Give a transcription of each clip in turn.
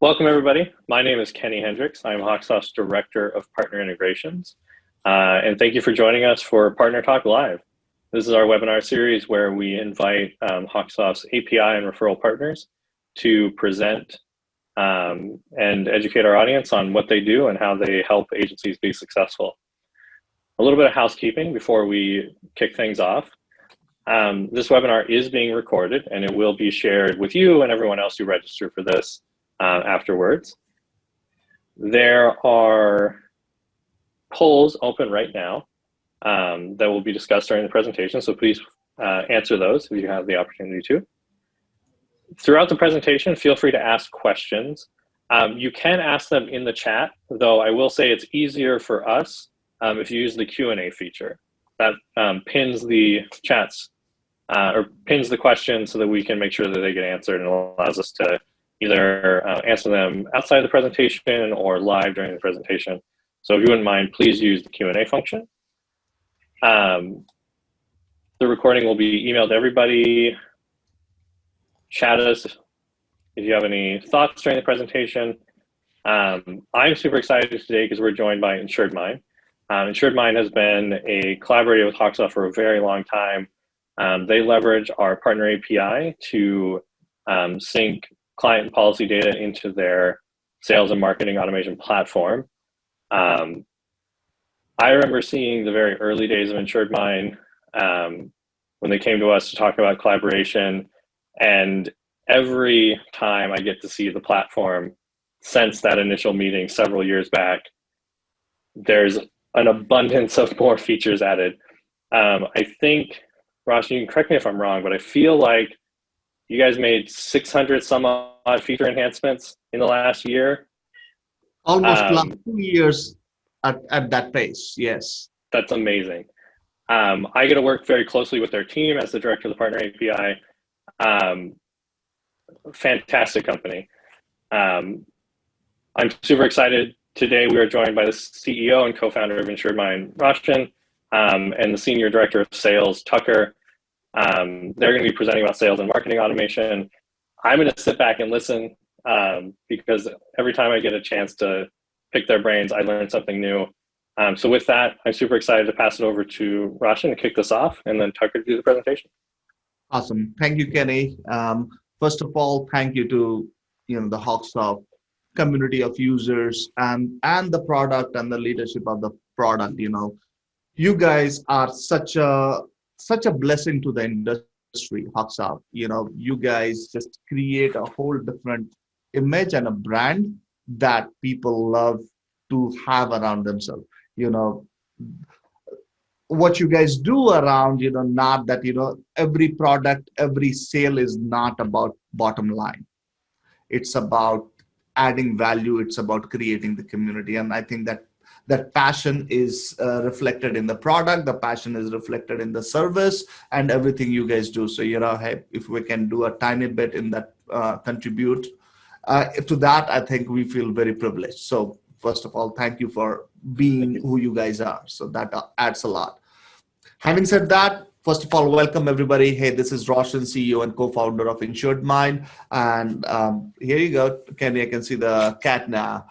Welcome, everybody. My name is Kenny Hendricks. I'm HawkSoft's Director of Partner Integrations. And thank you for joining us for PartnerTalk Live. This is our webinar series where we invite HawkSoft's API and referral partners to present and educate our audience on what they do and how they help agencies be successful. A little bit of housekeeping before we kick things off. This webinar is being recorded and it will be shared with you and everyone else who registered for this afterwards. There are polls open right now that will be discussed during the presentation, so please answer those if you have the opportunity to. Throughout the presentation, feel free to ask questions. You can ask them in the chat, though I will say it's easier for us if you use the Q&A feature. That pins the chats or pins the questions so that we can make sure that they get answered, and allows us to either answer them outside of the presentation or live during the presentation. So if you wouldn't mind, please use the Q&A function. The recording will be emailed to everybody. Chat us if you have any thoughts during the presentation. I'm super excited today because we're joined by InsuredMine. InsuredMine has been a collaborator with HawkSoft for a very long time. They leverage our partner API to sync client and policy data into their sales and marketing automation platform. I remember seeing the very early days of InsuredMine when they came to us to talk about collaboration, and every time I get to see the platform since that initial meeting several years back, there's an abundance of more features added. I think, Rosh, you can correct me if I'm wrong, but I feel like you guys made 600 some odd feature enhancements in the last year. Almost last 2 years at that pace, yes. That's amazing. I get to work very closely with their team as the director of the Partner API. Fantastic company. I'm super excited. Today we are joined by the CEO and co-founder of InsuredMine, Roshan, and the Senior Director of Sales, Tucker. They're going to be presenting about sales and marketing automation. I'm going to sit back and listen because every time I get a chance to pick their brains, I learn something new. So with that, I'm super excited to pass it over to Roshan to kick this off, and then Tucker to do the presentation. Awesome. Thank you, Kenny. First of all, thank you to the HawkSoft community of users and the product and the leadership of the product. You guys are such a blessing to the industry, HawkSoft. You guys just create a whole different image and a brand that people love to have around themselves. What you guys do around, not that, every product, every sale is not about bottom line. It's about adding value. It's about creating the community. And I think that passion is reflected in the product. The passion is reflected in the service and everything you guys do. So, hey, if we can do a tiny bit in that, contribute to that, I think we feel very privileged. So first of all, thank you for being who you guys are. So that adds a lot. Having said that, first of all, welcome everybody. Hey, this is Roshan, CEO and co-founder of InsuredMine. And here you go, Kenny, I can see the cat now.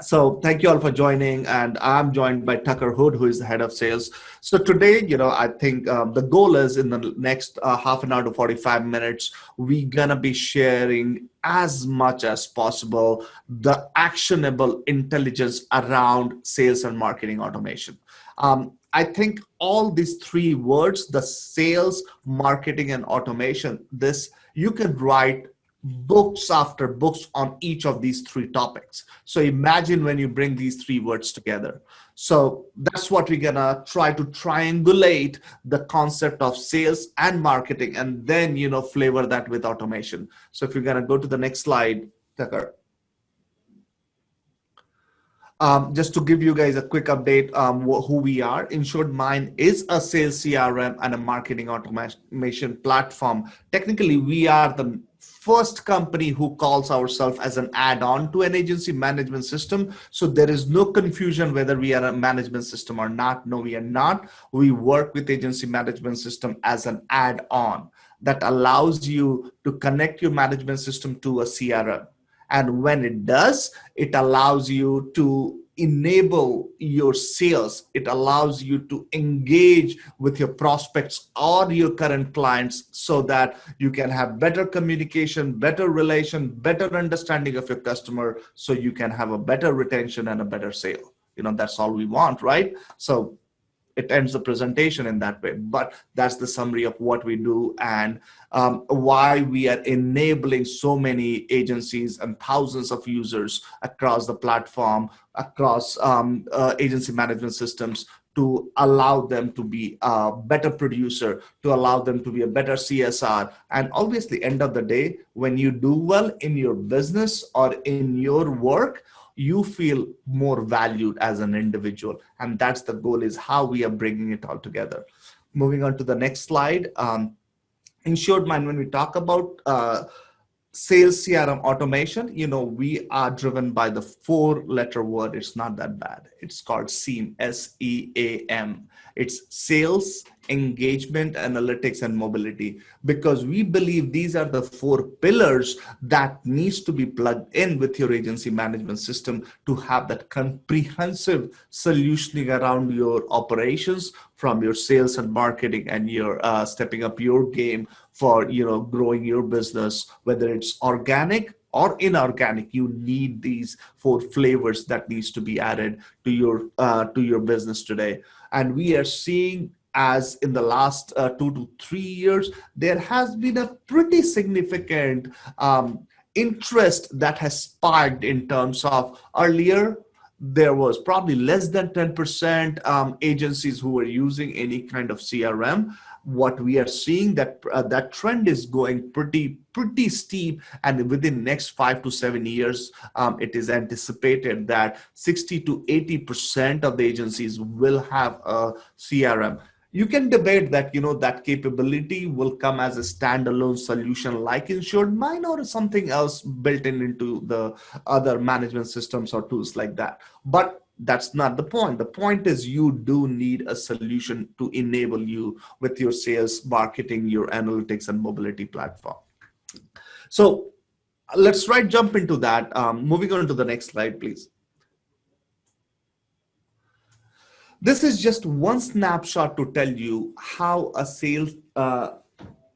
So thank you all for joining, and I'm joined by Tucker Hood, who is the head of sales. So today, I think the goal is in the next half an hour to 45 minutes, we're gonna be sharing as much as possible the actionable intelligence around sales and marketing automation. I think all these three words, the sales, marketing, and automation, you can write books after books on each of these three topics. So imagine when you bring these three words together. So that's what we're gonna try to triangulate the concept of sales and marketing, and then flavor that with automation. So if you're gonna go to the next slide, Tucker. Just to give you guys a quick update who we are. InsuredMine is a sales CRM and a marketing automation platform. Technically, we are the first company who calls ourselves as an add-on to an agency management system. So there is no confusion whether we are a management system or not. No, we are not. We work with agency management system as an add-on that allows you to connect your management system to a CRM. And when it does, it allows you to enable your sales. It allows you to engage with your prospects or your current clients so that you can have better communication, better relation, better understanding of your customer, so you can have a better retention and a better sale. That's all we want, right? So it ends the presentation in that way. But that's the summary of what we do, and why we are enabling so many agencies and thousands of users across the platform, across agency management systems, to allow them to be a better producer, to allow them to be a better CSR. And obviously, end of the day, when you do well in your business or in your work, you feel more valued as an individual. And that's the goal, is how we are bringing it all together. Moving on to the next slide. InsuredMine, when we talk about sales CRM automation, we are driven by the 4-letter word. It's not that bad. It's called SEAM, SEAM. It's sales, engagement, analytics, and mobility, because we believe these are the 4 pillars that needs to be plugged in with your agency management system to have that comprehensive solutioning around your operations, from your sales and marketing, and your stepping up your game for growing your business, whether it's organic or inorganic. You need these 4 flavors that needs to be added to your business today. And we are seeing, as in the last 2 to 3 years, there has been a pretty significant interest that has sparked, in terms of earlier there was probably less than 10% agencies who were using any kind of CRM. What we are seeing, that that trend is going pretty steep, and within next 5 to 7 years, it is anticipated that 60 to 80% of the agencies will have a CRM. You can debate that that capability will come as a standalone solution like InsuredMine, or something else built into the other management systems or tools like that. But that's not the point. The point is, you do need a solution to enable you with your sales, marketing, your analytics, and mobility platform. So let's jump into that. Moving on to the next slide, please. This is just one snapshot to tell you how a sales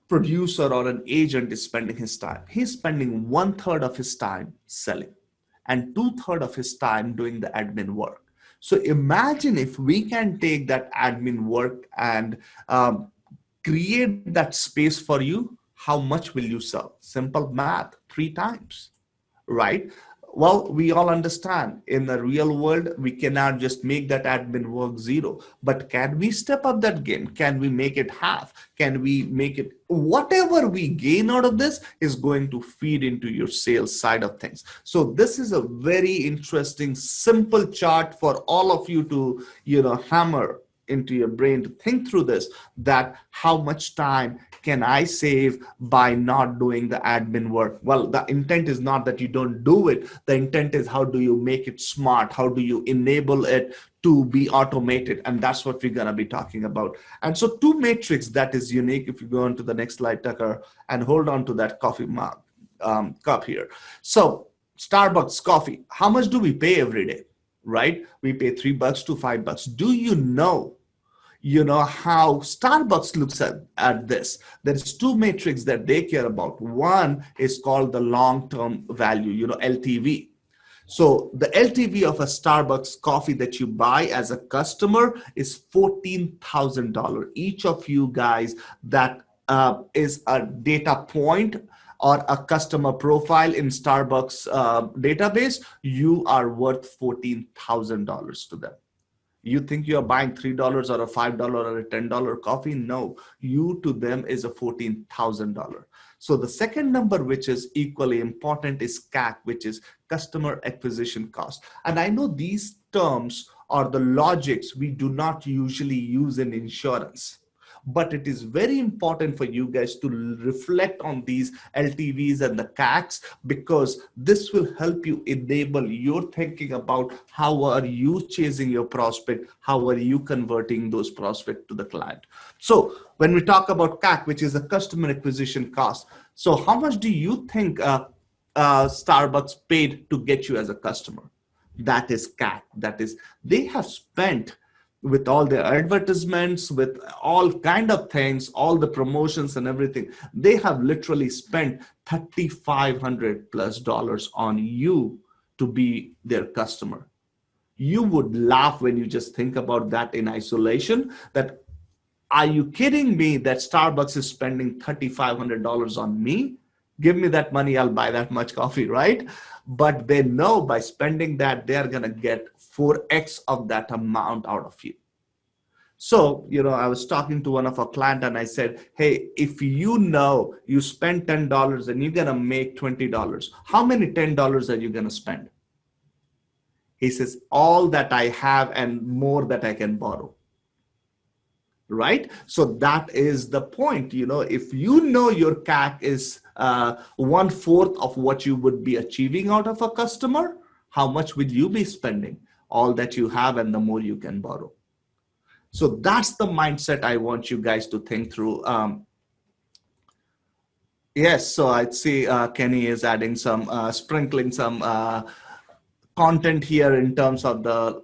producer or an agent is spending his time. He's spending 1/3 of his time selling and 2/3 of his time doing the admin work. So imagine if we can take that admin work and create that space for you, how much will you sell? Simple math, 3 times, right? Well, we all understand in the real world, we cannot just make that admin work 0. But can we step up that game? Can we make it half? Can we make it, whatever we gain out of this is going to feed into your sales side of things. So this is a very interesting, simple chart for all of you to, hammer into your brain to think through this, that how much time can I save by not doing the admin work? Well, the intent is not that you don't do it. The intent is, how do you make it smart? How do you enable it to be automated? And that's what we're going to be talking about. And so 2 metrics that is unique. If you go on to the next slide, Tucker, and hold on to that coffee mug, cup here. So Starbucks coffee, how much do we pay every day, right? We pay $3 to $5. Do you know how Starbucks looks at this? There's 2 metrics that they care about. One is called the long-term value, LTV. So the LTV of a Starbucks coffee that you buy as a customer is $14,000. Each of you guys, that is a data point or a customer profile in Starbucks database, you are worth $14,000 to them. You think you're buying $3 or a $5 or a $10 coffee? No, you to them is a $14,000. So the second number, which is equally important, is CAC, which is customer acquisition cost. And I know these terms are the logics we do not usually use in insurance. But it is very important for you guys to reflect on these LTVs and the CACs, because this will help you enable your thinking about how are you chasing your prospect, how are you converting those prospects to the client. So when we talk about CAC, which is the customer acquisition cost, so how much do you think Starbucks paid to get you as a customer. That is CAC. That is, they have spent with all their advertisements, with all kind of things, all the promotions and everything. They have literally spent $3,500+ on you to be their customer. You would laugh when you just think about that in isolation. That, are you kidding me that Starbucks is spending $3,500 on me? Give me that money, I'll buy that much coffee, right? But they know by spending that, they're going to get 4x of that amount out of you. So, I was talking to one of our clients and I said, hey, if you know you spend $10 and you're going to make $20, how many $10 are you going to spend? He says, all that I have and more that I can borrow. Right? So that is the point. If you know your CAC is 1/4 of what you would be achieving out of a customer, how much would you be spending? All that you have and the more you can borrow. So that's the mindset I want you guys to think through. Yes, so I'd see Kenny is adding some, sprinkling some content here in terms of the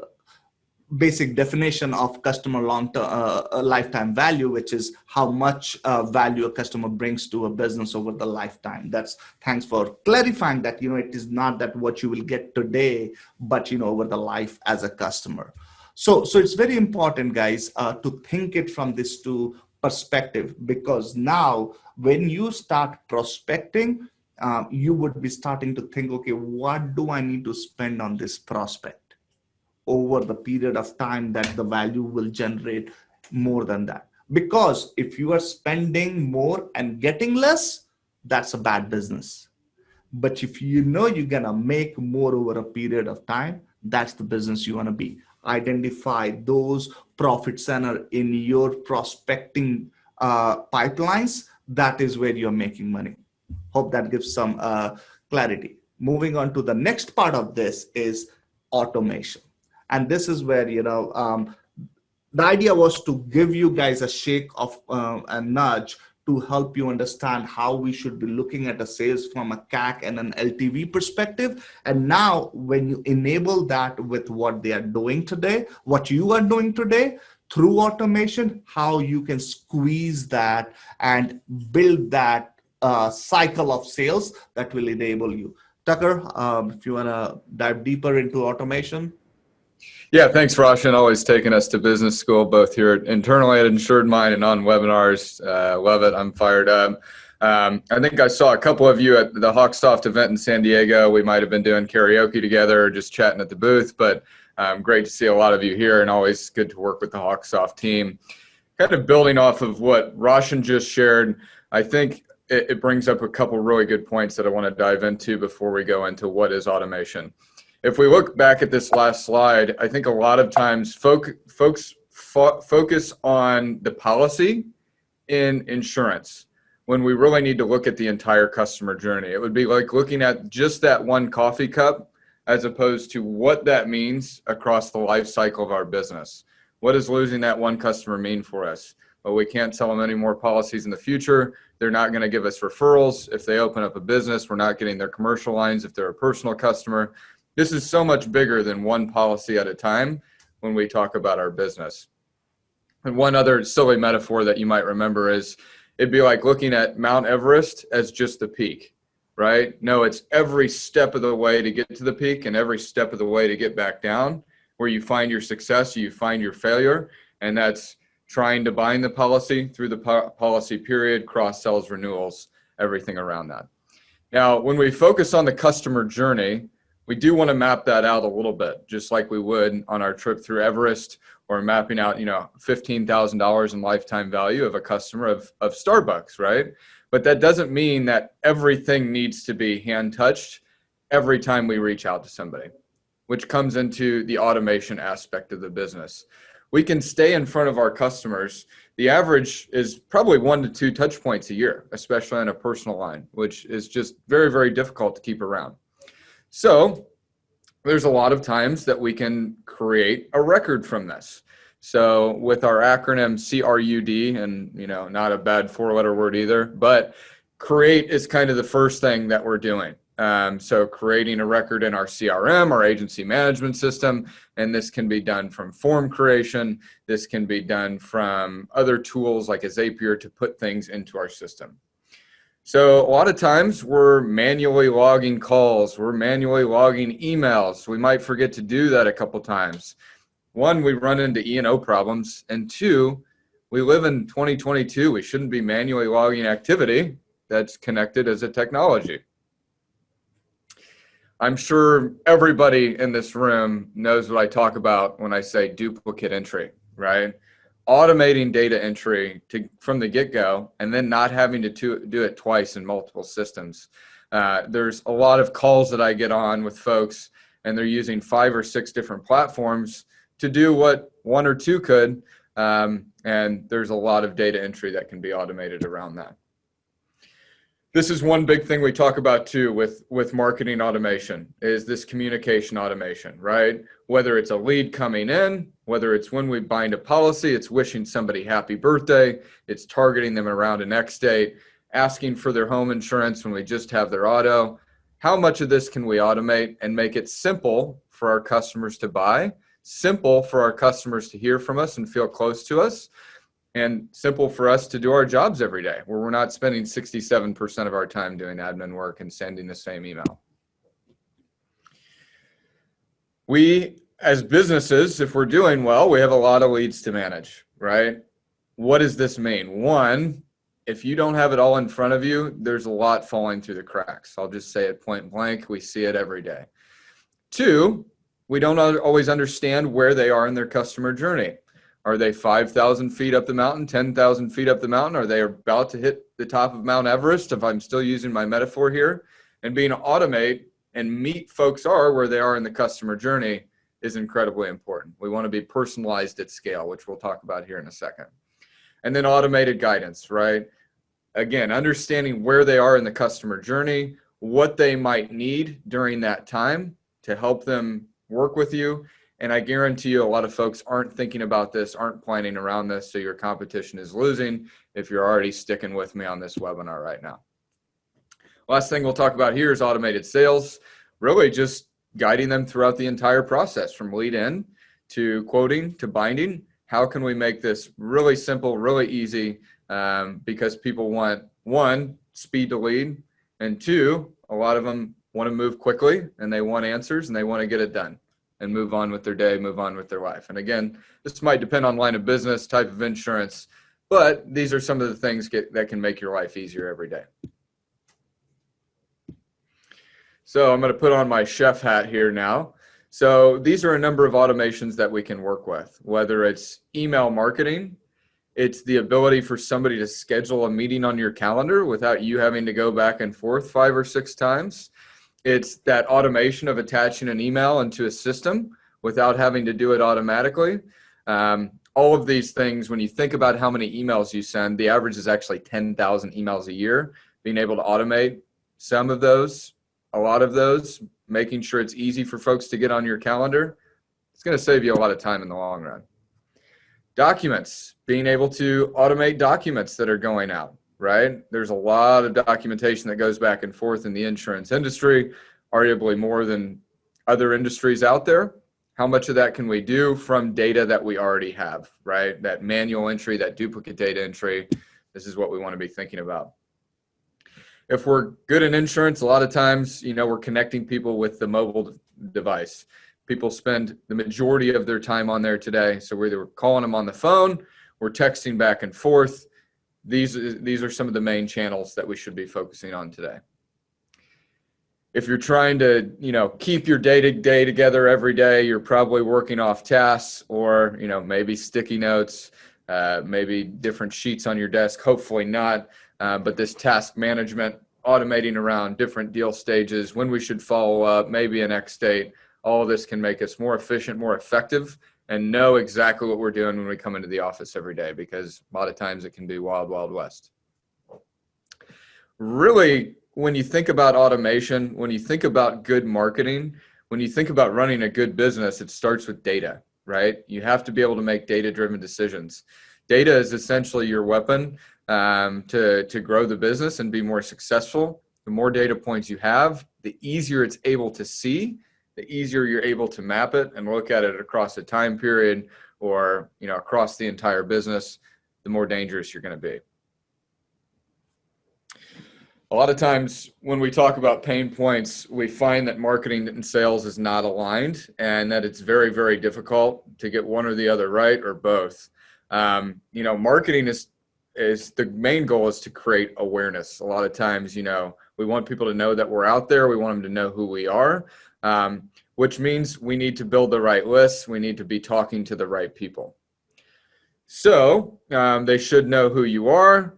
basic definition of customer long-term lifetime value, which is how much value a customer brings to a business over the lifetime. Thanks for clarifying that. It is not that what you will get today, but over the life as a customer. So it's very important, guys, to think it from this two perspective, because now when you start prospecting, you would be starting to think, okay, what do I need to spend on this prospect over the period of time that the value will generate more than that? Because if you are spending more and getting less, that's a bad business. But if you're going to make more over a period of time, that's the business you want to be. Identify those profit center in your prospecting pipelines. That is where you're making money. Hope that gives some clarity. Moving on to the next part of this is automation. And this is where, the idea was to give you guys a shake of a nudge to help you understand how we should be looking at a sales from a CAC and an LTV perspective. And now when you enable that with what they are doing today, what you are doing today through automation, how you can squeeze that and build that cycle of sales that will enable you. Tucker, if you want to dive deeper into automation. Yeah, thanks, Roshan. Always taking us to business school, both here internally at InsuredMine and on webinars. Love it. I'm fired up. I think I saw a couple of you at the Hawksoft event in San Diego. We might have been doing karaoke together or just chatting at the booth, but great to see a lot of you here, and always good to work with the Hawksoft team. Kind of building off of what Roshan just shared, I think it brings up a couple really good points that I want to dive into before we go into what is automation. If we look back at this last slide, I think a lot of times folks focus on the policy in insurance when we really need to look at the entire customer journey. It would be like looking at just that one coffee cup as opposed to what that means across the life cycle of our business. What does losing that one customer mean for us? Well, we can't sell them any more policies in the future. They're not going to give us referrals. If they open up a business, we're not getting their commercial lines if they're a personal customer. This is so much bigger than one policy at a time when we talk about our business. And one other silly metaphor that you might remember is it'd be like looking at Mount Everest as just the peak, right? No, it's every step of the way to get to the peak and every step of the way to get back down, where you find your success, you find your failure, and that's trying to bind the policy through the policy period, cross-sells, renewals, everything around that. Now, when we focus on the customer journey, we do want to map that out a little bit, just like we would on our trip through Everest, or mapping out, $15,000 in lifetime value of a customer of Starbucks, right? But that doesn't mean that everything needs to be hand touched every time we reach out to somebody, which comes into the automation aspect of the business. We can stay in front of our customers. The average is probably 1 to 2 touch points a year, especially on a personal line, which is just very, very difficult to keep around. So there's a lot of times that we can create a record from this. So with our acronym CRUD, and not a bad 4-letter word either, but create is kind of the first thing that we're doing. So creating a record in our CRM, our agency management system, and this can be done from form creation. This can be done from other tools like a Zapier to put things into our system. So a lot of times we're manually logging calls, we're manually logging emails. We might forget to do that a couple times. One, we run into E&O problems, and two, we live in 2022. We shouldn't be manually logging activity that's connected as a technology. I'm sure everybody in this room knows what I talk about when I say duplicate entry, right? Automating data entry from the get-go and then not having to do it twice in multiple systems. There's a lot of calls that I get on with folks, and they're using 5 or 6 different platforms to do what 1 or 2 could, and there's a lot of data entry that can be automated around that. This is one big thing we talk about too with marketing automation, is this communication automation, right? Whether it's a lead coming in, whether it's when we bind a policy, it's wishing somebody happy birthday, it's targeting them around an X date, asking for their home insurance when we just have their auto. How much of this can we automate and make it simple for our customers to buy, simple for our customers to hear from us and feel close to us, and simple for us to do our jobs every day, where we're not spending 67% of our time doing admin work and sending the same email. We, as businesses, if we're doing well, we have a lot of leads to manage, right? What does this mean? One, if you don't have it all in front of you, there's a lot falling through the cracks. I'll just say it point blank. We see it every day. Two, we don't always understand where they are in their customer journey. Are they 5,000 feet up the mountain, 10,000 feet up the mountain? Are they about to hit the top of Mount Everest, if I'm still using my metaphor here? And being automate and meet folks where they are in the customer journey is incredibly important. We want to be personalized at scale, which we'll talk about here in a second. And then automated guidance, right? Again, understanding where they are in the customer journey, what they might need during that time to help them work with you. And I guarantee you a lot of folks aren't thinking about this, aren't planning around this, so your competition is losing if you're already sticking with me on this webinar right now. Last thing we'll talk about here is automated sales, really just guiding them throughout the entire process from lead in to quoting to binding. How can we make this really simple, really easy, because people want, one, speed to lead, and two, a lot of them want to move quickly and they want answers and they want to get it done and move on with their day, move on with their life. And again, this might depend on line of business, type of insurance, but these are some of the things that can make your life easier every day. So I'm going to put on my chef hat here now. So these are a number of automations that we can work with, whether it's email marketing, it's the ability for somebody to schedule a meeting on your calendar without you having to go back and forth 5 or 6 times. It's that automation of attaching an email into a system without having to do it automatically. All of these things, when you think about how many emails you send, the average is actually 10,000 emails a year. Being able to automate some of those, a lot of those, making sure it's easy for folks to get on your calendar, it's going to save you a lot of time in the long run. Documents, being able to automate documents that are going out. Right? There's a lot of documentation that goes back and forth in the insurance industry, arguably more than other industries out there. How much of that can we do from data that we already have, right? That manual entry, that duplicate data entry, this is what we want to be thinking about. If we're good in insurance, a lot of times, we're connecting people with the mobile device. People spend the majority of their time on there today. So we're either calling them on the phone, we're texting back and forth. These are some of the main channels that we should be focusing on today. If you're trying to, keep your day-to-day together every day, you're probably working off tasks or, maybe sticky notes, maybe different sheets on your desk, hopefully not. But this task management, automating around different deal stages, when we should follow up, maybe an X date, all of this can make us more efficient, more effective, and know exactly what we're doing when we come into the office every day, because a lot of times it can be wild, wild west. Really, when you think about automation, when you think about good marketing, when you think about running a good business, it starts with data, right? You have to be able to make data-driven decisions. Data is essentially your weapon to grow the business and be more successful. The more data points you have, the easier it's able to see, the easier you're able to map it and look at it across a time period or, across the entire business, the more dangerous you're going to be. A lot of times when we talk about pain points, we find that marketing and sales is not aligned and that it's very, very difficult to get one or the other right or both. Marketing is the main goal is to create awareness. A lot of times, we want people to know that we're out there. We want them to know who we are, which means we need to build the right lists. We need to be talking to the right people. So they should know who you are.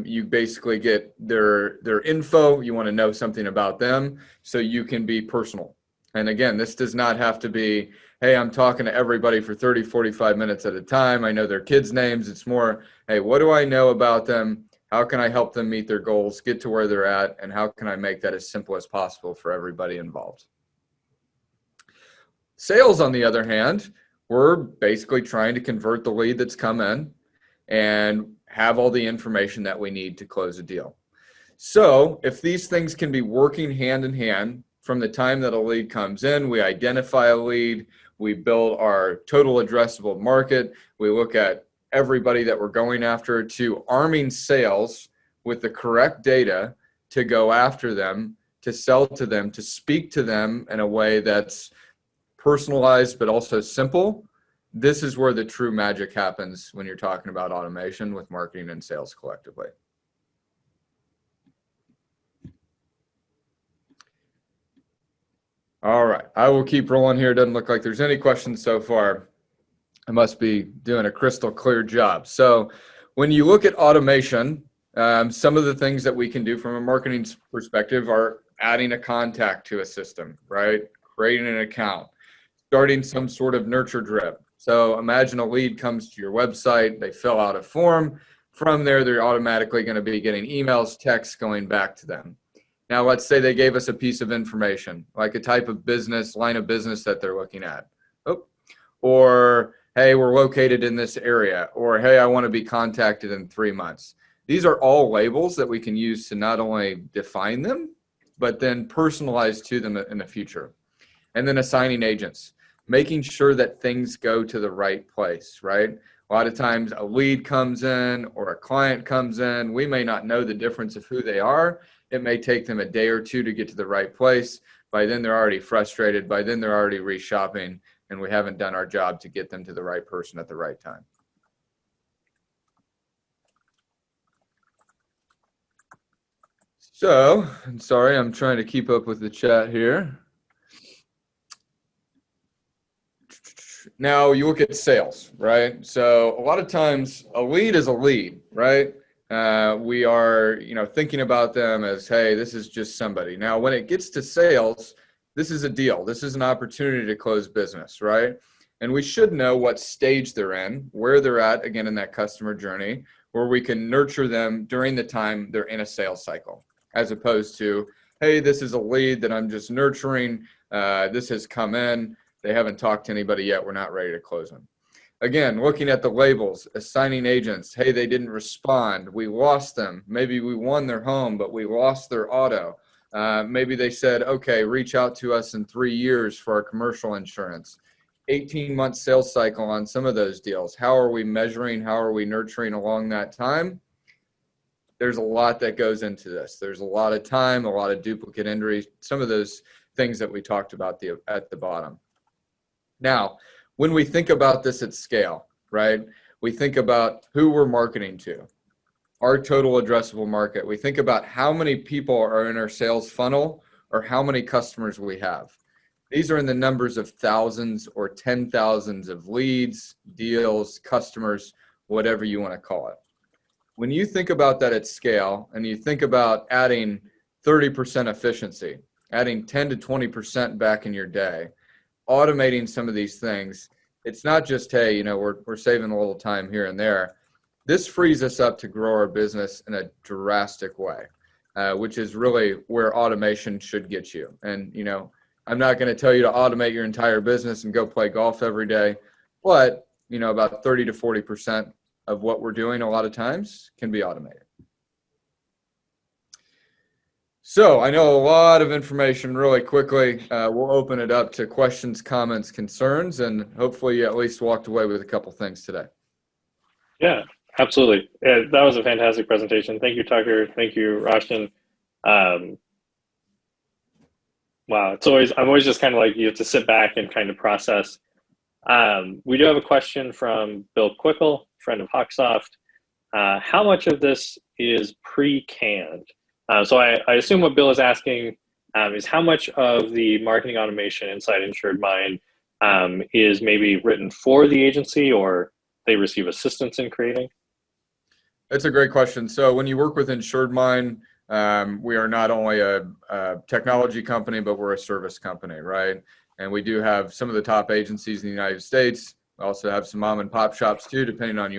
You basically get their info. You want to know something about them so you can be personal. And again, this does not have to be, hey, I'm talking to everybody for 30, 45 minutes at a time. I know their kids' names. It's more, hey, what do I know about them? How can I help them meet their goals, get to where they're at, and how can I make that as simple as possible for everybody involved? Sales, on the other hand, we're basically trying to convert the lead that's come in and have all the information that we need to close a deal. So if these things can be working hand in hand from the time that a lead comes in, we identify a lead, we build our total addressable market, we look at everybody that we're going after, to arming sales with the correct data to go after them, to sell to them, to speak to them in a way that's personalized but also simple. This is where the true magic happens when you're talking about automation with marketing and sales collectively. All right, I will keep rolling here. Doesn't look like there's any questions so far. I must be doing a crystal clear job. So when you look at automation, some of the things that we can do from a marketing perspective are adding a contact to a system, right? Creating an account, starting some sort of nurture drip. So imagine a lead comes to your website, they fill out a form. From there, they're automatically going to be getting emails, texts going back to them. Now, let's say they gave us a piece of information, like a type of business, line of business that they're looking at. Or, hey, we're located in this area. Or, hey, I want to be contacted in 3 months. These are all labels that we can use to not only define them, but then personalize to them in the future. And then assigning agents, making sure that things go to the right place, right? A lot of times a lead comes in or a client comes in. We may not know the difference of who they are. It may take them a day or two to get to the right place. By then they're already frustrated. By then they're already reshopping, and we haven't done our job to get them to the right person at the right time. So, I'm sorry, I'm trying to keep up with the chat here. Now you look at sales, right? So a lot of times a lead is a lead, right? We are, thinking about them as, hey, this is just somebody. Now, when it gets to sales, this is a deal. This is an opportunity to close business, right? And we should know what stage they're in, where they're at, again, in that customer journey, where we can nurture them during the time they're in a sales cycle, as opposed to, hey, this is a lead that I'm just nurturing. This has come in. They haven't talked to anybody yet. We're not ready to close them. Again, looking at the labels, assigning agents. Hey, they didn't respond. We lost them. Maybe we won their home, but we lost their auto. Maybe they said, okay, reach out to us in 3 years for our commercial insurance. 18-month sales cycle on some of those deals. How are we measuring? How are we nurturing along that time? There's a lot that goes into this. There's a lot of time, a lot of duplicate injuries, some of those things that we talked about at the bottom. Now, when we think about this at scale, right, we think about who we're marketing to, our total addressable market. We think about how many people are in our sales funnel or how many customers we have. These are in the numbers of thousands or 10,000s of leads, deals, customers, whatever you want to call it. When you think about that at scale and you think about adding 30% efficiency, adding 10 to 20% back in your day, automating some of these things, it's not just, hey, we're saving a little time here and there. This frees us up to grow our business in a drastic way, which is really where automation should get you. And, I'm not going to tell you to automate your entire business and go play golf every day, but, about 30 to 40% of what we're doing a lot of times can be automated. So I know a lot of information really quickly. We'll open it up to questions, comments, concerns, and hopefully you at least walked away with a couple things today. Yeah, absolutely. Yeah, that was a fantastic presentation. Thank you, Tucker. Thank you, Roshan. Wow, I'm always just kind of like, you have to sit back and kind of process. We do have a question from Bill Quickle, friend of Hawksoft. How much of this is pre-canned? So I assume what Bill is asking is how much of the marketing automation inside InsuredMine is maybe written for the agency or they receive assistance in creating? That's a great question. So when you work with InsuredMine, we are not only a technology company, but we're a service company, right? And we do have some of the top agencies in the United States. We also have some mom and pop shops too, depending on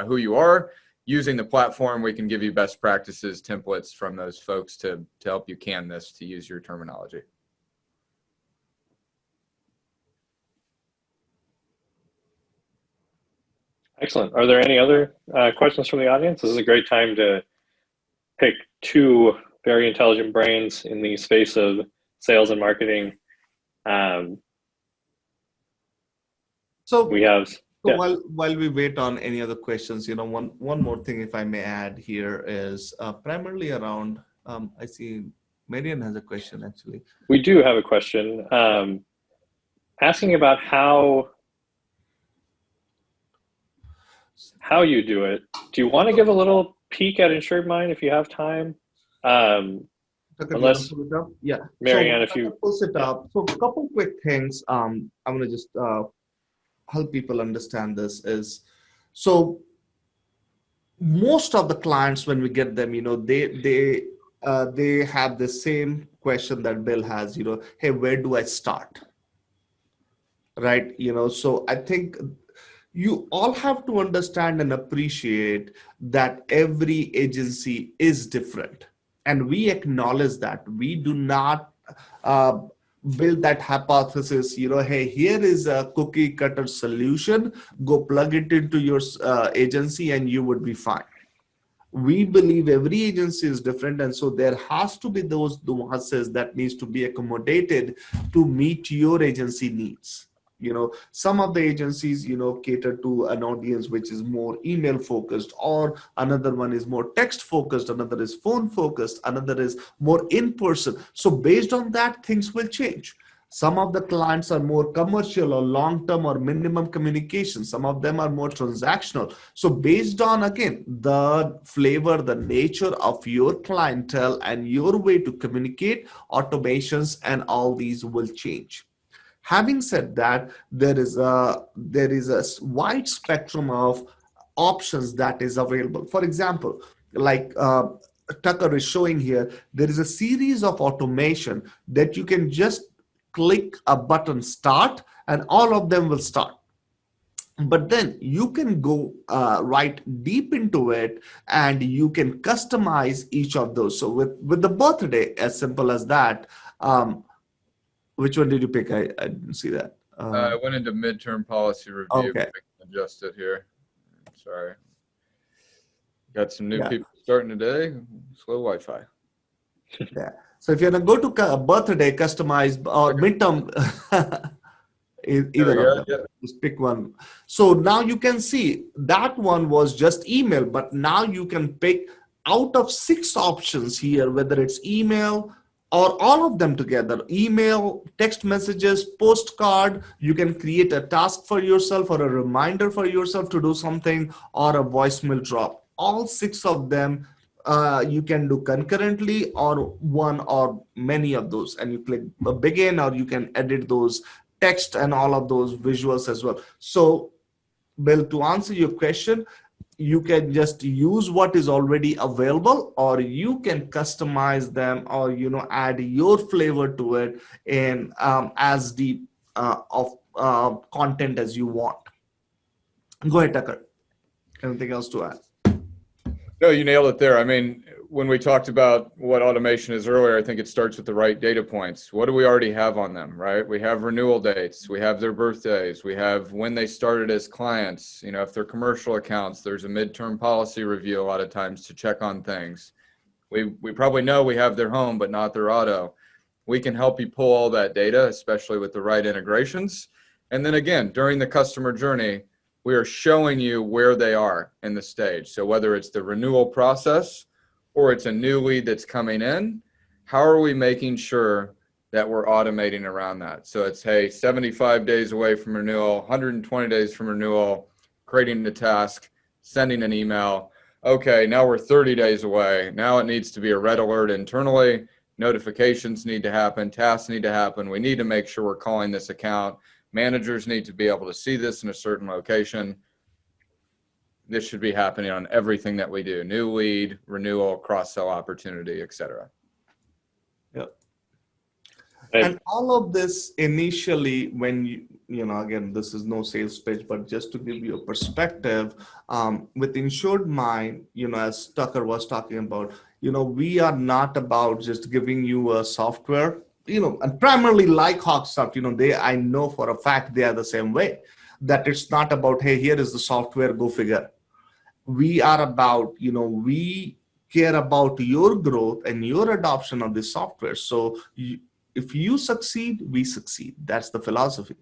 who you are. Using the platform, we can give you best practices, templates from those folks to help you can this, to use your terminology. Excellent. Are there any other questions from the audience? This is a great time to pick two very intelligent brains in the space of sales and marketing. So we have. So while we wait on any other questions, one more thing, if I may add here, is primarily around. I see Marian has a question actually. We do have a question asking about how you do it. Do you want to give a little peek at InsuredMine if you have time? Unless, yeah, Marianne, so, if you pull it up. So a couple quick things. I'm going to just help people understand this is, so most of the clients, when we get them, they have the same question that Bill has, hey, where do I start? Right. So I think you all have to understand and appreciate that every agency is different. And we acknowledge that. We do not build that hypothesis, hey, here is a cookie cutter solution, go plug it into your agency and you would be fine. We believe every agency is different, and so there has to be those nuances that needs to be accommodated to meet your agency needs. Some of the agencies, cater to an audience which is more email focused, or another one is more text focused, another is phone focused, another is more in person. So based on that, things will change. Some of the clients are more commercial or long-term or minimum communication. Some of them are more transactional. So based on, again, the flavor, the nature of your clientele and your way to communicate, automations and all these will change. Having said that, there is a wide spectrum of options that is available. For example, like Tucker is showing here, there is a series of automation that you can just click a button start and all of them will start. But then you can go right deep into it and you can customize each of those. So with the birthday, as simple as that, which one did you pick? I didn't see that. I went into midterm policy review. Okay. I can adjust it here. Sorry. Got some new people starting today. Slow Wi-Fi. Yeah. So if you're going to go to birthday, customize, or midterm, either of them, just pick one. So now you can see that one was just email, but now you can pick out of 6 options here, whether it's email, or all of them together, email, text messages, postcard. You can create a task for yourself or a reminder for yourself to do something, or a voicemail drop. All 6 of them you can do concurrently, or one or many of those. And you click begin, or you can edit those text and all of those visuals as well. So, Bill, to answer your question, you can just use what is already available, or you can customize them, or add your flavor to it in as deep of content as you want. Go ahead, Tucker. Anything else to add? No, you nailed it there. I mean, when we talked about what automation is earlier, I think it starts with the right data points. What do we already have on them, right? We have renewal dates, we have their birthdays, we have when they started as clients. If they're commercial accounts, there's a midterm policy review a lot of times to check on things. We probably know we have their home, but not their auto. We can help you pull all that data, especially with the right integrations. And then again, during the customer journey, we are showing you where they are in the stage. So whether it's the renewal process or it's a new lead that's coming in, how are we making sure that we're automating around that? So it's, hey, 75 days away from renewal, 120 days from renewal, creating the task, sending an email. Okay, now we're 30 days away. Now it needs to be a red alert internally. Notifications need to happen. Tasks need to happen. We need to make sure we're calling this account. Managers need to be able to see this in a certain location. This should be happening on everything that we do. New lead, renewal, cross-sell opportunity, et cetera. Yep. And all of this initially, when again, this is no sales pitch, but just to give you a perspective, with InsuredMine, as Tucker was talking about, we are not about just giving you a software, and primarily like Hawksoft, I know for a fact they are the same way, that it's not about, hey, here is the software, go figure. We are about, we care about your growth and your adoption of this software. So if you succeed, we succeed. That's the philosophy,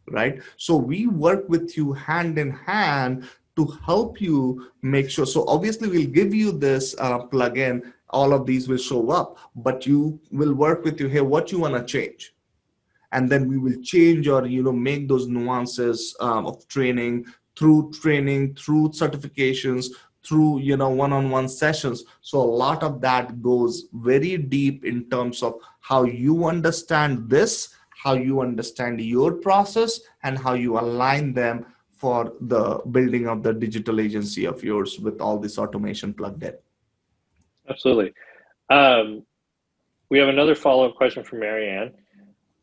right? So we work with you hand in hand to help you make sure. So obviously we'll give you this plugin, all of these will show up, but you will work with you here, what you want to change. And then we will change or, make those nuances of training, through certifications, through, one-on-one sessions. So a lot of that goes very deep in terms of how you understand this, how you understand your process, and how you align them for the building of the digital agency of yours with all this automation plugged in. Absolutely. We have another follow-up question from Marianne.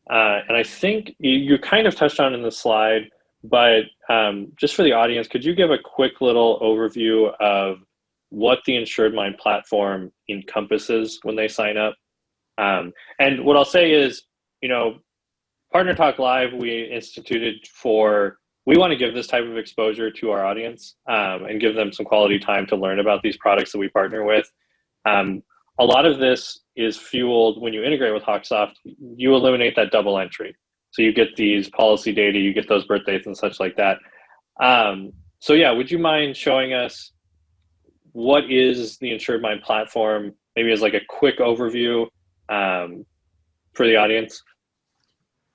And I think you kind of touched on in the slide, but just for the audience, could you give a quick little overview of what the InsuredMine platform encompasses when they sign up? And what I'll say is, PartnerTalk Live, we instituted we want to give this type of exposure to our audience and give them some quality time to learn about these products that we partner with. A lot of this is fueled when you integrate with Hawksoft, you eliminate that double entry. So you get these policy data, you get those birth dates and such like that. So yeah, would you mind showing us what is the InsuredMine platform, maybe as like a quick overview for the audience?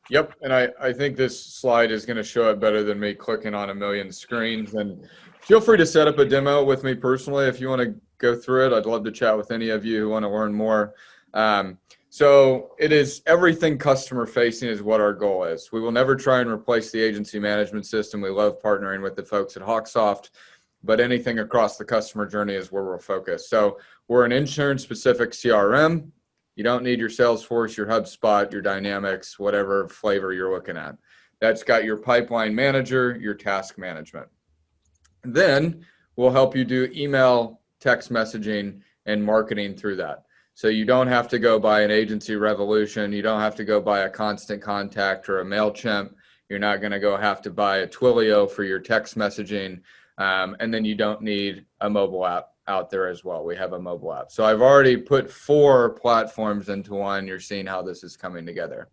Yep, and I think this slide is going to show it better than me clicking on a million screens. And feel free to set up a demo with me personally if you want to go through it. I'd love to chat with any of you who want to learn more. So it is everything customer facing is what our goal is. We will never try and replace the agency management system. We love partnering with the folks at Hawksoft, but anything across the customer journey is where we're focused. So we're an insurance specific CRM. You don't need your Salesforce, your HubSpot, your Dynamics, whatever flavor you're looking at. That's got your pipeline manager, your task management. Then we'll help you do email, text messaging, and marketing through that. So you don't have to go buy an agency revolution. You don't have to go buy a Constant Contact or a MailChimp. You're not going to have to buy a Twilio for your text messaging. And then you don't need a mobile app out there as well. We have a mobile app. So I've already put 4 platforms into one. You're seeing how this is coming together.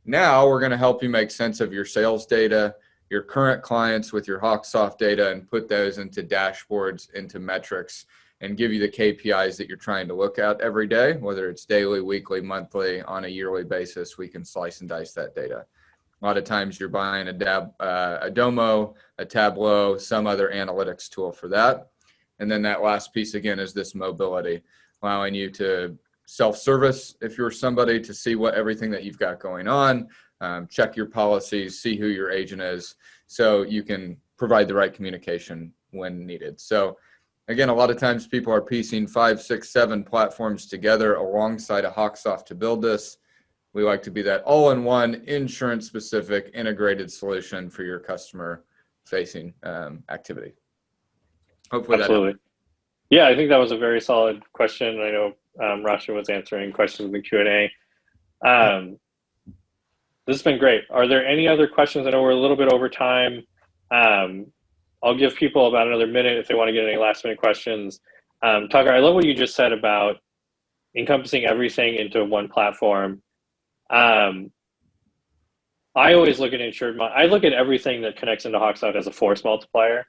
Now we're going to help you make sense of your sales data, your current clients with your Hawksoft data, and put those into dashboards, into metrics, and give you the KPIs that you're trying to look at every day, whether it's daily, weekly, monthly, on a yearly basis. We can slice and dice that data. A lot of times you're buying a Domo, a Tableau, some other analytics tool for that. And then that last piece, again, is this mobility, allowing you to self-service if you're somebody, to see what everything that you've got going on, check your policies, see who your agent is, so you can provide the right communication when needed. So again, a lot of times people are piecing 5, 6, 7 platforms together alongside a Hawksoft to build this. We like to be that all-in-one, insurance-specific, integrated solution for your customer-facing activity. Hopefully Absolutely. Yeah, I think that was a very solid question. I know Roshan was answering questions in the Q&A. This has been great. Are there any other questions? I know we're a little bit over time. I'll give people about another minute if they want to get any last minute questions. Tucker, I love what you just said about encompassing everything into one platform. I always look at InsuredMine. I look at everything that connects into Hawksoft as a force multiplier.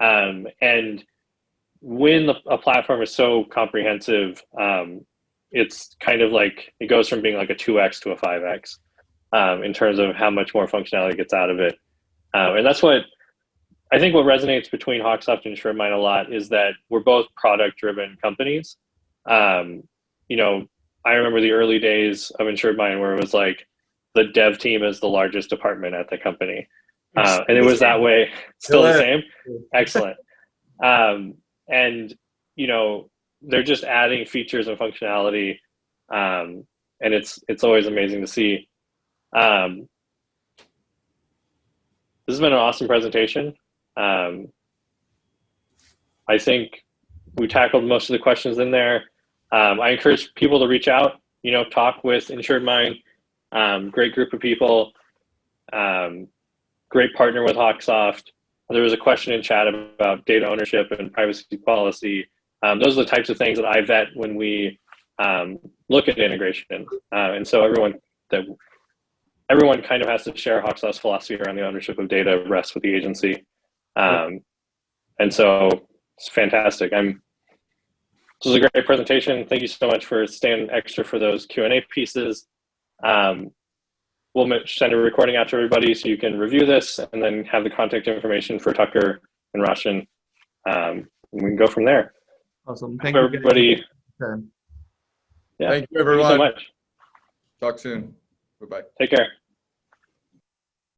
And when a platform is so comprehensive, it's kind of like it goes from being like a 2x to a 5x in terms of how much more functionality gets out of it. And that's what I think what resonates between Hawksoft and InsuredMine a lot is that we're both product-driven companies. You know, I remember the early days of InsuredMine where it was like the dev team is the largest department at the company. And it was that way, still the same. Excellent. And, you know, they're just adding features and functionality. And it's always amazing to see. This has been an awesome presentation. I think we tackled most of the questions in there. I encourage people to reach out, you know, talk with InsuredMine. Great group of people, great partner with Hawksoft. There was a question in chat about data ownership and privacy policy. Those are the types of things that I vet when we look at integration. And so everyone kind of has to share Hawksoft's philosophy around the ownership of data rests with the agency. And so it's fantastic. This was a great presentation. Thank you so much for staying extra for those Q&A pieces. We'll send a recording out to everybody so you can review this and then have the contact information for Tucker and Roshan. And we can go from there. Awesome. Thank you, everybody. Yeah. Thank you, everyone. Thank you so much. Talk soon. Bye-bye. Take care.